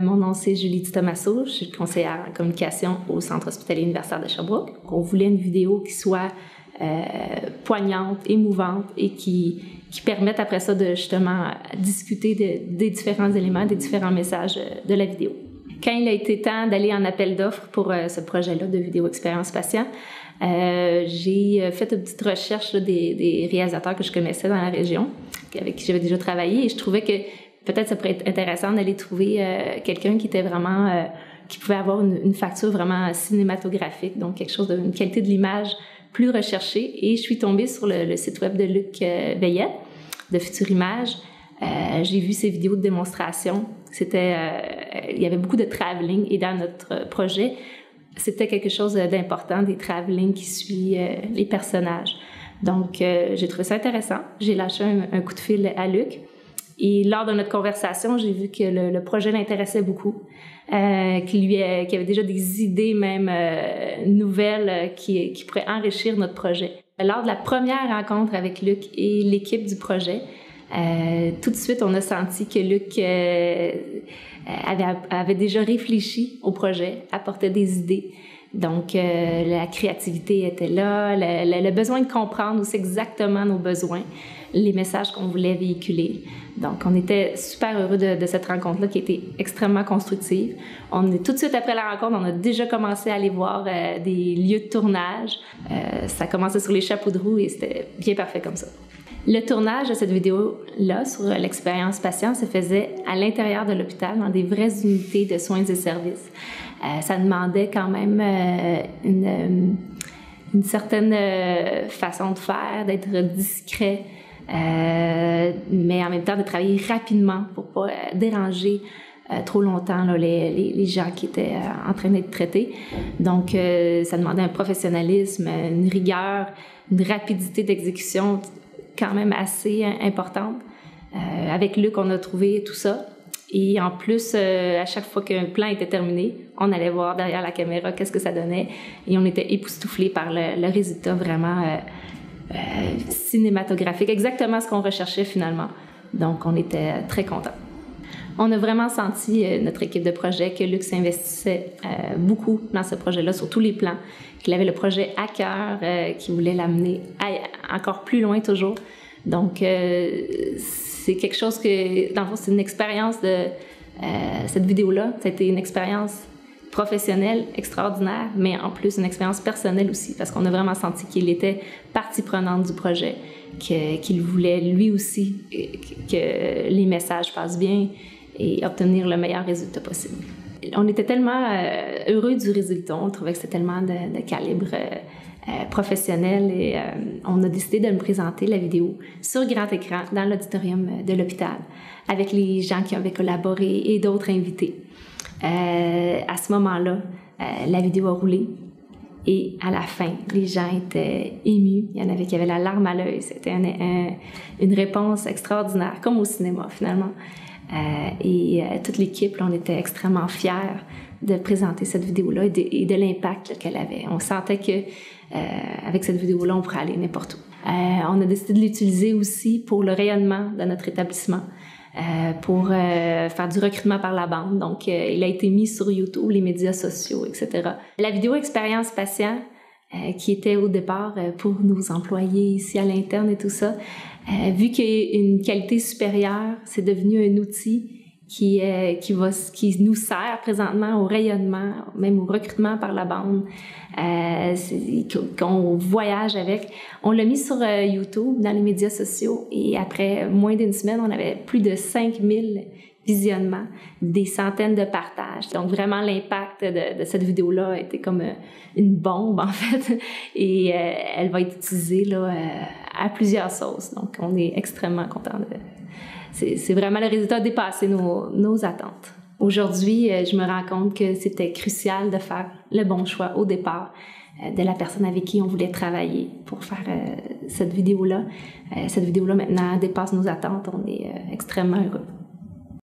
Mon nom, c'est Julie Di Tommaso. Je suis conseillère en communication au Centre hospitalier universitaire de Sherbrooke. On voulait une vidéo qui soit poignante, émouvante et qui permette après ça de justement discuter des différents éléments, des différents messages de la vidéo. Quand il a été temps d'aller en appel d'offres pour ce projet-là de vidéo expérience patient, j'ai fait une petite recherche des réalisateurs que je connaissais dans la région, avec qui j'avais déjà travaillé, et je trouvais que peut-être ça pourrait être intéressant d'aller trouver quelqu'un qui était vraiment, qui pouvait avoir une facture vraiment cinématographique, donc quelque chose d'une qualité de l'image plus recherchée. Et je suis tombée sur le site web de Luc Veillette, de Future Image. J'ai vu ses vidéos de démonstration. Il y avait beaucoup de travelling, et dans notre projet, c'était quelque chose d'important, des travelling qui suit les personnages. Donc, j'ai trouvé ça intéressant. J'ai lâché un coup de fil à Luc. Et lors de notre conversation, j'ai vu que le projet l'intéressait beaucoup, qu'il avait déjà des idées même nouvelles qui pourraient enrichir notre projet. Lors de la première rencontre avec Luc et l'équipe du projet, tout de suite, on a senti que Luc avait déjà réfléchi au projet, apportait des idées. Donc, la créativité était là, le besoin de comprendre aussi exactement nos besoins, les messages qu'on voulait véhiculer. Donc, on était super heureux de cette rencontre-là qui a été extrêmement constructive. Tout de suite après la rencontre, on a déjà commencé à aller voir des lieux de tournage. Ça commençait sur les chapeaux de roue et c'était bien parfait comme ça. Le tournage de cette vidéo-là sur l'expérience patient se faisait à l'intérieur de l'hôpital, dans des vraies unités de soins et services. Ça demandait quand même une certaine façon de faire, d'être discret, mais en même temps de travailler rapidement pour pas déranger trop longtemps là, les gens qui étaient en train d'être traités. Donc, ça demandait un professionnalisme, une rigueur, une rapidité d'exécution quand même assez importante. Avec Luc, on a trouvé tout ça. Et en plus, à chaque fois qu'un plan était terminé, on allait voir derrière la caméra qu'est-ce que ça donnait. Et on était époustouflés par le résultat vraiment cinématographique, exactement ce qu'on recherchait finalement. Donc, on était très contents. On a vraiment senti, notre équipe de projet, que Luc s'investissait beaucoup dans ce projet-là, sur tous les plans, qu'il avait le projet à cœur, qu'il voulait l'amener encore plus loin toujours. Donc, c'est quelque chose que, dans le fond, c'est une expérience cette vidéo-là. Ça a été une expérience professionnelle extraordinaire, mais en plus une expérience personnelle aussi, parce qu'on a vraiment senti qu'il était partie prenante du projet, qu'il voulait lui aussi que les messages passent bien et obtenir le meilleur résultat possible. On était tellement heureux du résultat, on trouvait que c'était tellement de calibre professionnel et on a décidé de me présenter la vidéo sur grand écran dans l'auditorium de l'hôpital avec les gens qui avaient collaboré et d'autres invités. À ce moment-là, la vidéo a roulé et à la fin, les gens étaient émus. Il y en avait qui avaient la larme à l'œil. C'était une réponse extraordinaire, comme au cinéma finalement. Et toute l'équipe, là, on était extrêmement fiers de présenter cette vidéo-là et de l'impact qu'elle avait. On sentait que avec cette vidéo-là, on pourrait aller n'importe où. On a décidé de l'utiliser aussi pour le rayonnement de notre établissement, pour faire du recrutement par la bande. Donc, il a été mis sur YouTube, les médias sociaux, etc. La vidéo expérience patient, qui était au départ pour nos employés ici à l'interne et tout ça, vu qu'il y a une qualité supérieure, c'est devenu un outil qui nous sert présentement au rayonnement, même au recrutement par la bande, qu'on voyage avec. On l'a mis sur YouTube, dans les médias sociaux, et après moins d'une semaine, on avait plus de 5000 visionnements, des centaines de partages. Donc vraiment, l'impact de cette vidéo-là a été comme une bombe, en fait, et elle va être utilisée là, à plusieurs sauces. Donc, on est extrêmement contents c'est vraiment le résultat a dépassé nos attentes. Aujourd'hui, je me rends compte que c'était crucial de faire le bon choix au départ de la personne avec qui on voulait travailler pour faire cette vidéo-là. Cette vidéo-là, maintenant, dépasse nos attentes. On est extrêmement heureux.